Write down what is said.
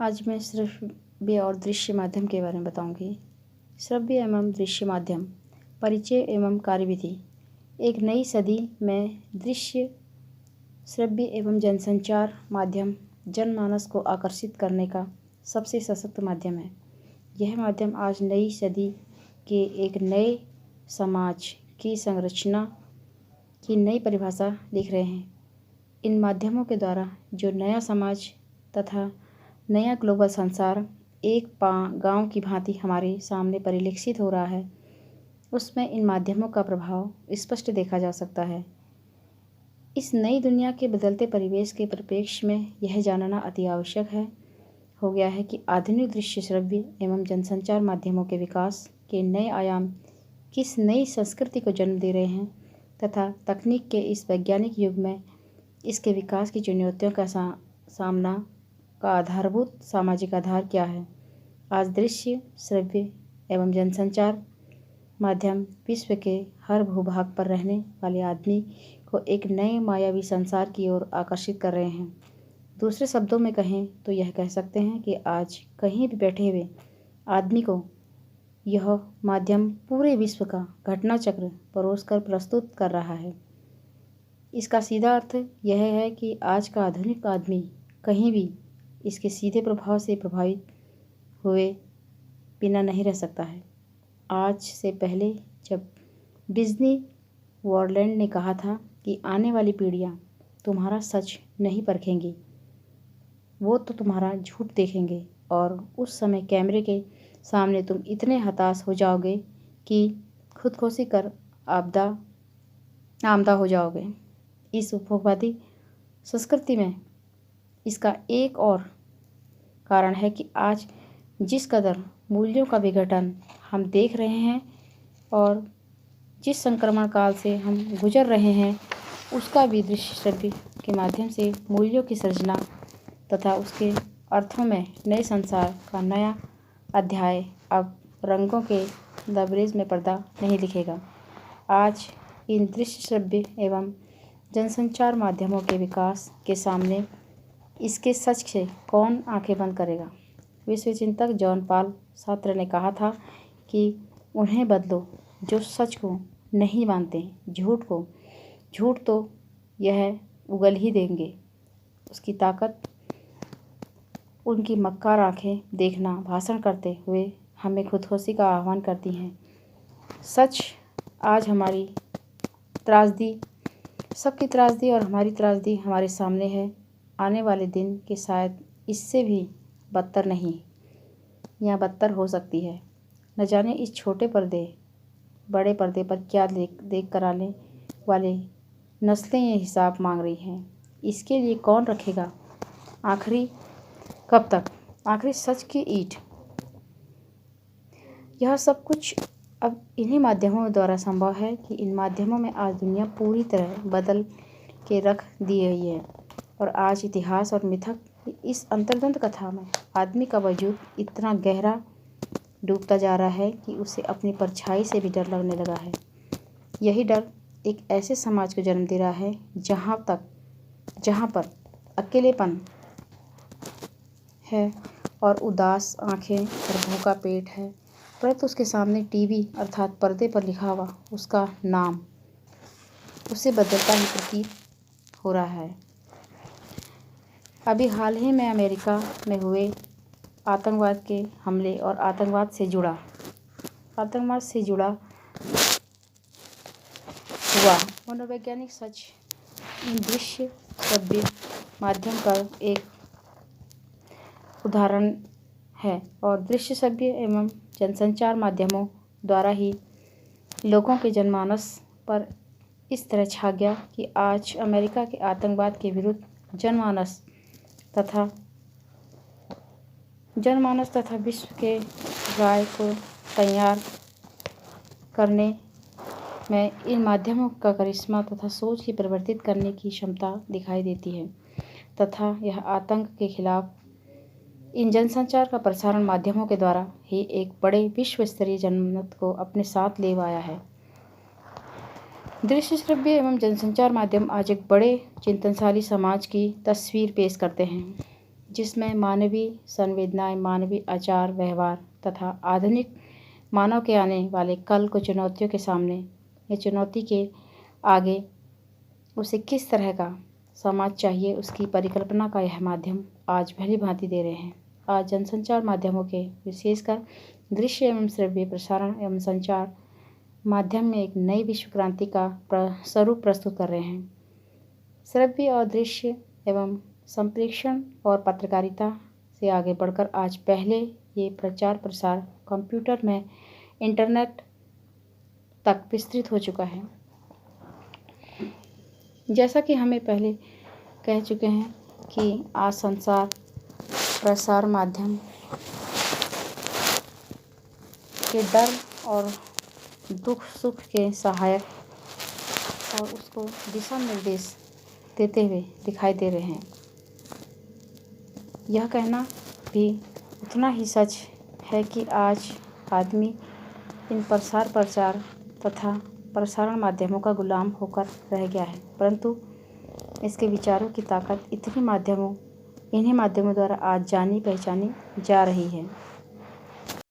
आज मैं श्रव्य और दृश्य माध्यम के बारे में बताऊंगी। श्रव्य एवं दृश्य माध्यम, परिचय एवं कार्यविधि। एक नई सदी में दृश्य, श्रव्य एवं जनसंचार माध्यम जनमानस को आकर्षित करने का सबसे सशक्त माध्यम है। यह माध्यम आज नई सदी के एक नए समाज की संरचना की नई परिभाषा लिख रहे हैं। इन माध्यमों के द्वारा जो नया समाज तथा नया ग्लोबल संसार एक गांव की भांति हमारे सामने परिलक्षित हो रहा है, उसमें इन माध्यमों का प्रभाव स्पष्ट देखा जा सकता है। इस नई दुनिया के बदलते परिवेश के परिप्रेक्ष्य में यह जानना अति आवश्यक हो गया है कि आधुनिक दृश्य, श्रव्य एवं जनसंचार माध्यमों के विकास के नए आयाम किस नई संस्कृति को जन्म दे रहे हैं तथा तकनीक के इस वैज्ञानिक युग में इसके विकास की चुनौतियों का सामना का आधारभूत सामाजिक आधार क्या है। आज दृश्य, श्रव्य एवं जनसंचार माध्यम विश्व के हर भूभाग पर रहने वाले आदमी को एक नए मायावी संसार की ओर आकर्षित कर रहे हैं। दूसरे शब्दों में कहें तो यह कह सकते हैं कि आज कहीं भी बैठे हुए आदमी को यह माध्यम पूरे विश्व का घटना चक्र परोसकर प्रस्तुत कर रहा है। इसका सीधा अर्थ यह है कि आज का आधुनिक आदमी कहीं भी इसके सीधे प्रभाव से प्रभावित हुए बिना नहीं रह सकता है। आज से पहले जब डिज्नी वर्ल्ड ने कहा था कि आने वाली पीढ़ियां तुम्हारा सच नहीं परखेंगी, वो तो तुम्हारा झूठ देखेंगे, और उस समय कैमरे के सामने तुम इतने हताश हो जाओगे कि खुदकुशी कर आमदा हो जाओगे। इस उपभोगवादी संस्कृति में इसका एक और कारण है कि आज जिस कदर मूल्यों का विघटन हम देख रहे हैं और जिस संक्रमण काल से हम गुजर रहे हैं, उसका भी दृश्य, श्रव्य के माध्यम से मूल्यों की सृजना तथा उसके अर्थों में नए संसार का नया अध्याय अब रंगों के लबरेज में पर्दा नहीं लिखेगा। आज इन दृश्य, श्रव्य एवं जनसंचार माध्यमों के विकास के सामने इसके सच से कौन आंखें बंद करेगा। विश्व चिंतक जॉन पॉल सार्त्रे ने कहा था कि उन्हें बदलो जो सच को नहीं मानते, झूठ तो यह उगल ही देंगे। उसकी ताकत उनकी मक्कार आंखें देखना भाषण करते हुए हमें खुदकुशी का आह्वान करती हैं। सच आज हमारी त्रासदी, सबकी त्रासदी और हमारी त्रासदी हमारे सामने है। आने वाले दिन के शायद इससे भी बदतर नहीं या बदतर हो सकती है। न जाने इस छोटे पर्दे बड़े पर्दे पर क्या देख कर आने वाले नस्लें ये हिसाब मांग रही हैं। इसके लिए कौन रखेगा आखिरी कब तक आखिरी सच की ईंट। यह सब कुछ अब इन्हीं माध्यमों द्वारा संभव है कि इन माध्यमों में आज दुनिया पूरी तरह बदल के रख दी गई है, और आज इतिहास और मिथक इस अंतर्द्वंद कथा में आदमी का वजूद इतना गहरा डूबता जा रहा है कि उसे अपनी परछाई से भी डर लगने लगा है। यही डर एक ऐसे समाज को जन्म दे रहा है जहाँ पर अकेलेपन है और उदास आंखें और भूखा पेट है, परंतु उसके सामने टीवी अर्थात पर्दे पर लिखा हुआ उसका नाम उसे बदलता ही प्रतीत हो रहा है। अभी हाल ही में अमेरिका में हुए आतंकवाद के हमले और आतंकवाद से जुड़ा हुआ मनोवैज्ञानिक सच इन दृश्य, श्रव्य माध्यम का एक उदाहरण है, और दृश्य, श्रव्य एवं जनसंचार माध्यमों द्वारा ही लोगों के जनमानस पर इस तरह छा गया कि आज अमेरिका के आतंकवाद के विरुद्ध जनमानस तथा विश्व के राय को तैयार करने में इन माध्यमों का करिश्मा तथा सोच की परिवर्तित करने की क्षमता दिखाई देती है, तथा यह आतंक के खिलाफ इन जनसंचार का प्रसारण माध्यमों के द्वारा ही एक बड़े विश्व स्तरीय जनमत को अपने साथ ले आया है। दृश्य, श्रव्य एवं जनसंचार माध्यम आज एक बड़े चिंतनशाली समाज की तस्वीर पेश करते हैं। जिसमें मानवीय संवेदनाएं, मानवीय आचार व्यवहार तथा आधुनिक मानव के आने वाले कल को चुनौतियों के सामने या चुनौती के आगे उसे किस तरह का समाज चाहिए, उसकी परिकल्पना का यह माध्यम आज भली भांति दे रहे हैं। आज जनसंचार माध्यमों के विशेषकर दृश्य एवं श्रव्य प्रसारण एवं संचार माध्यम में एक नई विश्व क्रांति का स्वरूप प्रस्तुत कर रहे हैं। श्रव्य और दृश्य एवं संप्रेषण और पत्रकारिता से आगे बढ़कर आज पहले ये प्रचार प्रसार कंप्यूटर में इंटरनेट तक विस्तृत हो चुका है। जैसा कि हमें पहले कह चुके हैं कि आज संसार प्रसार माध्यम के डर और दुख सुख के सहायक और उसको दिशा निर्देश देते हुए दिखाई दे रहे हैं। यह कहना भी उतना ही सच है कि आज आदमी इन प्रचार तथा प्रसारण माध्यमों का गुलाम होकर रह गया है, परंतु इसके विचारों की ताकत इन्हीं माध्यमों द्वारा आज जानी पहचानी जा रही है।